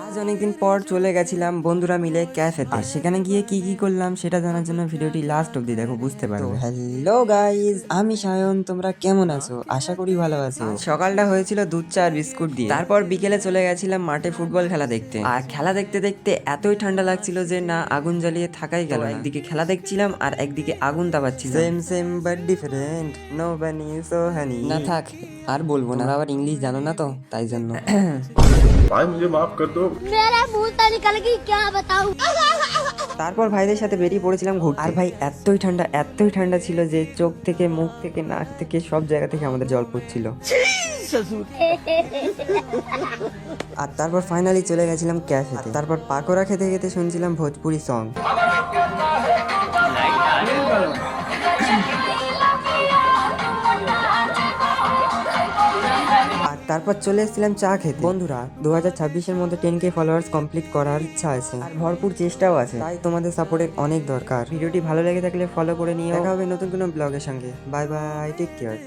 আজ অনেকদিন পর চলে গেছিলাম বন্ধুরা মিলে ক্যাফেতে। আর সেখানে গিয়ে কি কি করলাম সেটা জানার জন্য ভিডিওটি লাস্ট অব্দি দেখো, বুঝতে পারবে। হ্যালো গাইজ, আমি সায়ন। তোমরা কেমন আছো? আশা করি ভালো আছো। সকালটা হয়েছিল দুধ চা আর বিস্কুট দিয়ে। তারপর বিকেলে চলে গেছিলাম মাঠে ফুটবল খেলা দেখতে। আর খেলা দেখতে দেখতে এতই ঠান্ডা লাগছিল যে না আগুন জ্বালিয়ে থাকাই গেল। একদিকে খেলা দেখছিলাম আর একদিকে আগুন তাপাচ্ছিলাম। Same same but different, no bunny so honey. না থাক, আর বলবো না। আবার ইংলিশ জানো না তো, তাই জন্য। भाई मुझे माफ कर दो। मेरा मुंह तो निकल गई, क्या बताऊं। তারপর ভাইদের সাথে বেরিয়ে পড়েছিলাম ঘুরতে। আর ভাই এতই ঠান্ডা ছিল যে চোখ থেকে, মুখ থেকে, নাক থেকে সব জায়গা থেকে আমাদের জল পড়ছিল। আর তারপর ফাইনালি চলে গেছিলাম ক্যাফেতে। তারপর পাকোড়া খেতে খেতে শুনছিলাম ভোজপুরি সং। আর তারপর চলে এসেছিলাম চা খেতে। বন্ধুরা, 2026-এর মধ্যে 10K ফলোয়ার্স কমপ্লিট করার ইচ্ছা আছে আর ভরপুর চেষ্টাও আছে, তাই তোমাদের সাপোর্টের অনেক দরকার। ভিডিওটি ভালো লেগে থাকলে ফলো করে নিও। দেখা হবে নতুন কোনো ব্লগের সঙ্গে। Bye bye, take care.